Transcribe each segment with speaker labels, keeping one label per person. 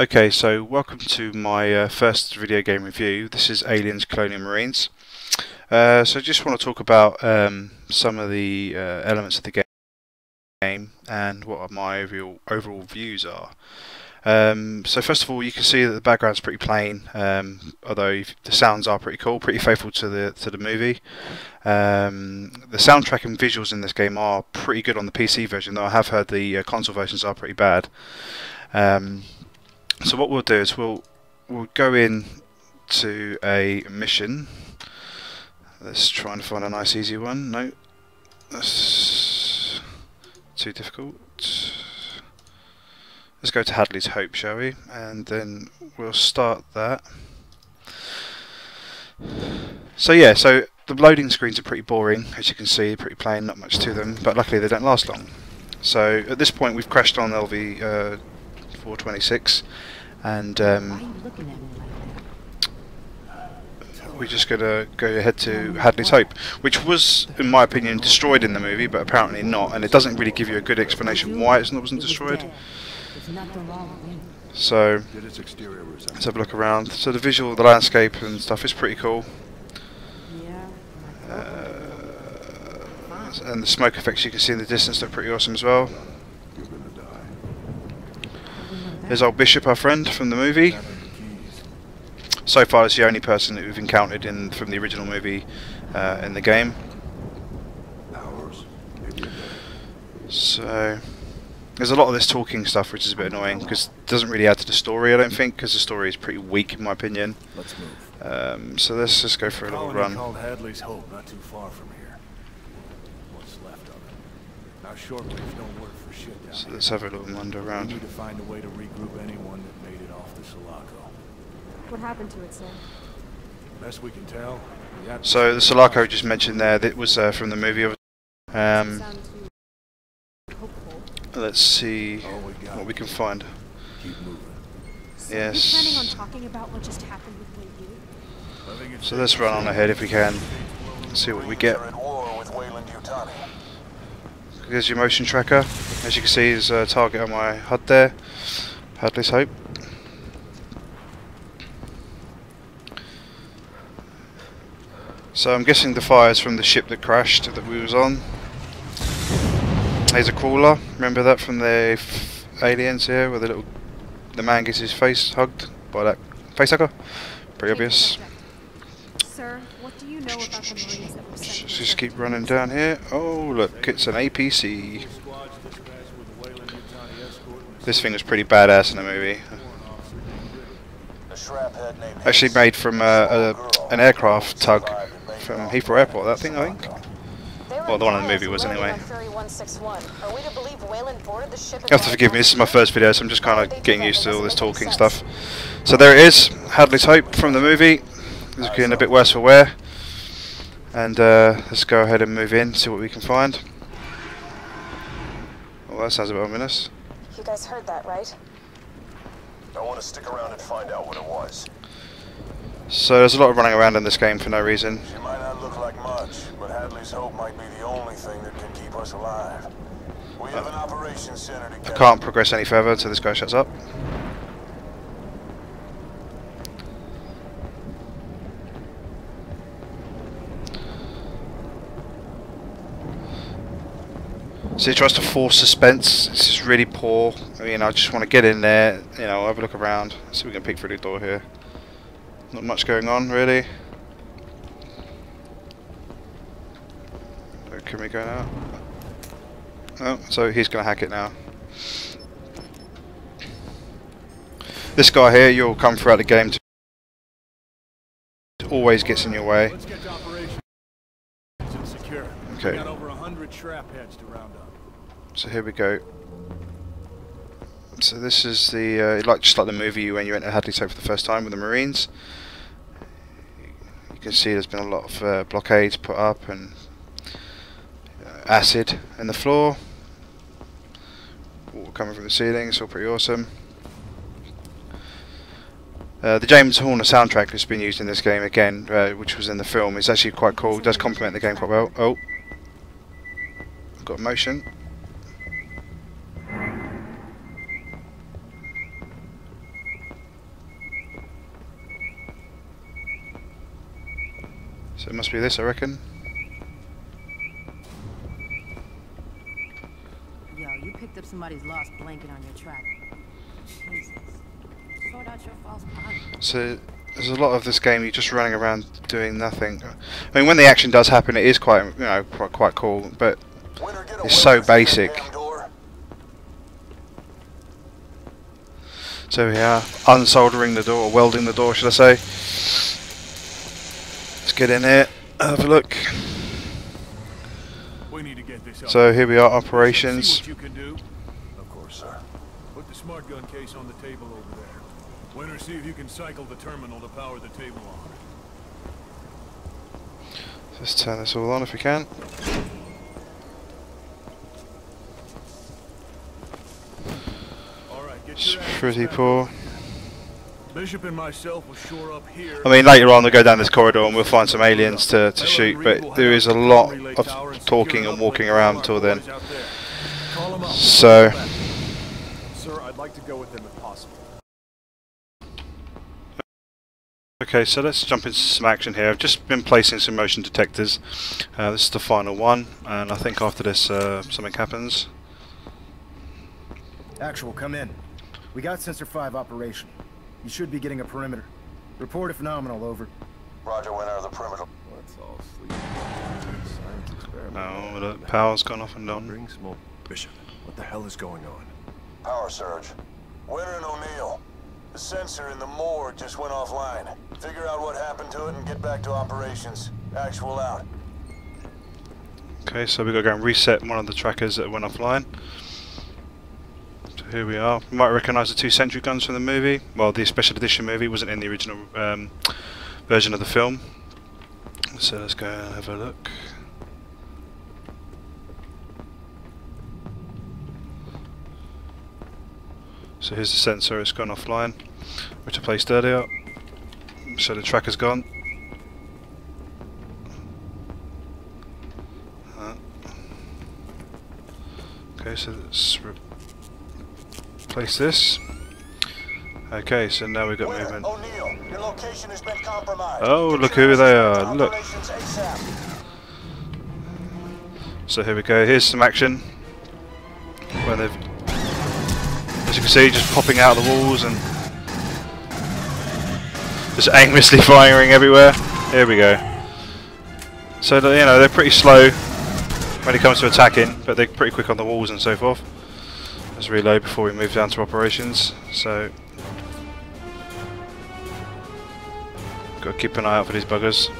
Speaker 1: Okay, so welcome to my first video game review. This is Aliens Colonial Marines. So I just want to talk about some of the elements of the game and what my overall views are. So first of all, you can see that the background's pretty plain, although the sounds are pretty cool, pretty faithful to the movie. The soundtrack and visuals in this game are pretty good on the PC version, though I have heard the console versions are pretty bad. So what we'll do is we'll go in to a mission. Let's try and find a nice easy one. No, that's too difficult. Let's go to Hadley's Hope, shall we? And then we'll start that. So yeah, so the loading screens are pretty boring, as you can see, pretty plain, not much to them, but luckily they don't last long. So at this point we've crashed on LV 426, and we're just going to go ahead to Hadley's Hope, which was, in my opinion, destroyed in the movie, but apparently not, and it doesn't really give you a good explanation why it wasn't destroyed. So let's have a look around. So the visual, the landscape and stuff is pretty cool. And the smoke effects you can see in the distance look pretty awesome as well. There's old Bishop, our friend from the movie. So far, it's the only person that we've encountered from the original movie in the game. So there's a lot of this talking stuff, which is a bit annoying because it doesn't really add to the story, I don't think, because the story is pretty weak in my opinion. So let's just go for a little run.
Speaker 2: Called Hadley's Hope, not too far from here. What's left of it. Now shortwaves don't work for shit down
Speaker 1: So let's have a little wander around.
Speaker 2: We need to find a way to regroup anyone that made it off the Sulaco.
Speaker 3: What happened to it, sir?
Speaker 2: Best we can tell.
Speaker 1: So the Sulaco just mentioned there, that was from the movie. Let's see what we can find.
Speaker 2: Keep moving.
Speaker 3: So are you planning on talking about what just happened with Wayland?
Speaker 1: So let's run on ahead if we can. See what we get. There's your motion tracker. As you can see, there's a target on my HUD there. Hadley's Hope. So I'm guessing the fire's from the ship that crashed that we was on. There's a crawler. Remember that from the aliens here, where the man gets his face hugged by that facehugger? Pretty obvious.
Speaker 3: Sir, what do you know about the Marines that were sent?
Speaker 1: Let's just keep running down here. Oh look, it's an APC. This thing was pretty badass in the movie. Actually made from an aircraft tug from Heathrow Airport, that thing, I think. Well, the one in the movie was anyway. You have to forgive me, this is my first video, so I'm just kind of getting used to all this talking stuff. So there it is, Hadley's Hope from the movie. It's getting a bit worse for wear. And let's go ahead and move in, see what we can find. Well, that sounds a bit ominous.
Speaker 4: You guys heard that, right?
Speaker 5: I want to stick around and find out what it was.
Speaker 1: So there's a lot of running around in this game for no reason.
Speaker 5: She might not look like much, but Hadley's Hope might be the only thing that can keep us alive. We have an operations center to
Speaker 1: I can't progress any further until this guy shuts up. So he tries to force suspense. This is really poor. I mean, I just want to get in there, you know, have a look around. See if we can peek through the door here. Not much going on, really. Where can we go now? Oh, so he's going to hack it now. This guy here, you'll come throughout the game, always gets in your way.
Speaker 2: Let's get to operations and secure.
Speaker 1: Okay.
Speaker 2: We got over 100 trap heads to round up.
Speaker 1: So here we go. So this is the just like the movie when you enter Hadley's Hope for the first time with the Marines. You can see there's been a lot of blockades put up and acid in the floor. Water coming from the ceiling. It's all pretty awesome. The James Horner soundtrack that's been used in this game again, which was in the film, is actually quite cool. It does complement the game quite well. Oh, I've got motion. So it must be this, I reckon.
Speaker 4: Yo, you picked up somebody's lost blanket on your track. Jesus. Sort out your false positive.
Speaker 1: So there's a lot of this game you're just running around doing nothing. I mean, when the action does happen, it is quite, you know, quite cool, but
Speaker 5: Winter, get
Speaker 1: it's
Speaker 5: away
Speaker 1: so
Speaker 5: from that
Speaker 1: basic.
Speaker 5: damn door.
Speaker 1: So we are unsoldering the door, or welding the door, should I say? Let's get in here, have a look.
Speaker 2: We need to get this up.
Speaker 1: So here we are,
Speaker 2: See
Speaker 1: operations.
Speaker 2: what you can do.
Speaker 5: Of course, sir.
Speaker 2: Put the smart gun case on the table over there. Winter, see if you can cycle the terminal to power the table on.
Speaker 1: Let's turn this all on if we can.
Speaker 2: All right, get
Speaker 1: It's
Speaker 2: your asses
Speaker 1: pretty
Speaker 2: back
Speaker 1: poor.
Speaker 2: over. Bishop and myself will shore up here.
Speaker 1: I mean, later on we'll go down this corridor and we'll find some aliens to shoot, but there is a lot of talking and walking around until then. So,
Speaker 6: Sir, I'd like to go with them if possible.
Speaker 1: okay, so let's jump into some action here. I've just been placing some motion detectors. This is the final one, and I think after this something happens.
Speaker 7: Actual, come in. We got Sensor 5 operational. You should be getting a perimeter. Report if nominal, over.
Speaker 5: Roger, Winter, the perimeter.
Speaker 6: Let's all sleep. Science experiment.
Speaker 1: Oh, the power's gone off and on.
Speaker 6: Bring smoke. Bishop, what the hell is going on?
Speaker 5: Power surge. Winter and O'Neill. The sensor in the morgue just went offline. Figure out what happened to it and get back to operations. Actual out.
Speaker 1: Okay, so we've got to go and reset one of the trackers that went offline. So here we are. You might recognise the two sentry guns from the movie. Well, the special edition movie wasn't in the original version of the film. So let's go and have a look. So here's the sensor, it's gone offline, which I placed earlier. So the tracker's gone. Okay, so let's replace this. Okay, so now we've got
Speaker 5: Winter,
Speaker 1: movement.
Speaker 5: O'Neill, your location has been compromised.
Speaker 1: Oh,
Speaker 5: Get
Speaker 1: look
Speaker 5: your
Speaker 1: who they
Speaker 5: asses
Speaker 1: are,
Speaker 5: to
Speaker 1: look.
Speaker 5: operations ASAP.
Speaker 1: So here we go, here's some action. Where they've, as you can see, just popping out of the walls and just aimlessly firing everywhere. Here we go. So, you know, they're pretty slow when it comes to attacking, but they're pretty quick on the walls and so forth. Let's reload before we move down to operations. So, got to keep an eye out for these buggers.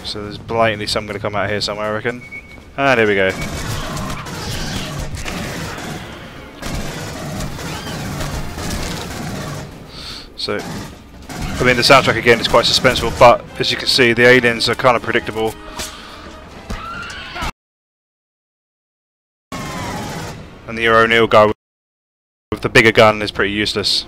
Speaker 1: So there's blatantly some going to come out here somewhere, I reckon. And here we go. So, I mean, the soundtrack again is quite suspenseful, but as you can see, the aliens are kind of predictable. And the O'Neill guy with the bigger gun is pretty useless.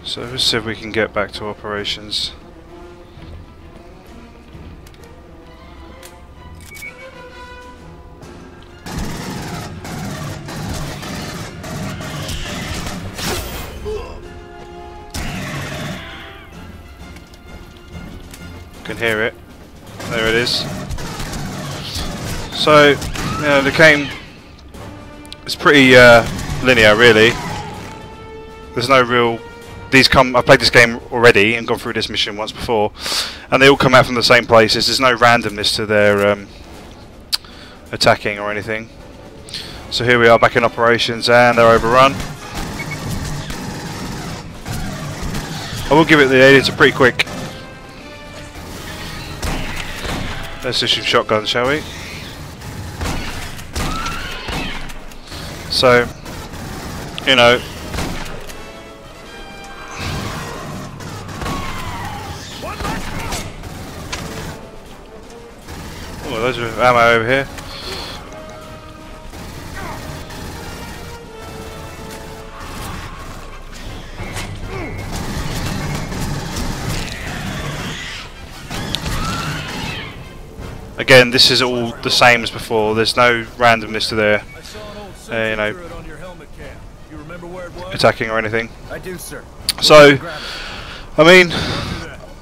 Speaker 1: So let's see if we can get back to operations. Can hear it. There it is. So, you know, the game is pretty linear, really. There's no real. These come. I've played this game already and gone through this mission once before, and they all come out from the same places. There's no randomness to their attacking or anything. So here we are back in operations, and they're overrun. I will give it the aliens are pretty quick. Let's issue shotguns, shall we? So, you know, oh, loads of ammo over here. Again, this is all the same as before. There's no randomness to their you know,
Speaker 2: Picture it on your helmet cam. You remember where it was?
Speaker 1: attacking or anything.
Speaker 7: I do, sir.
Speaker 1: So,
Speaker 7: Grab it.
Speaker 1: I mean,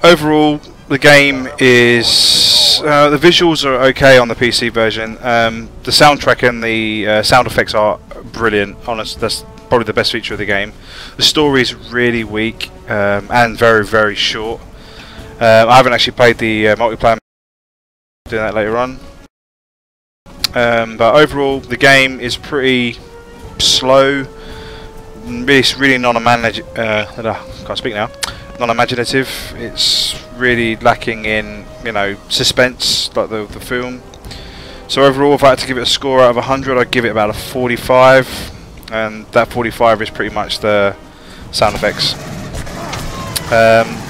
Speaker 1: overall, the game is the visuals are okay on the PC version. The soundtrack and the sound effects are brilliant. Honest, that's probably the best feature of the game. The story is really weak and very, very short. I haven't actually played the multiplayer. Doing that later on. But overall, the game is pretty slow. Really can't speak now. Non-imaginative. It's really lacking in, you know, suspense like the film. So overall, if I had to give it a score out of 100, I'd give it about a 45, and that 45 is pretty much the sound effects.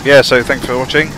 Speaker 1: Yeah, so thanks for watching.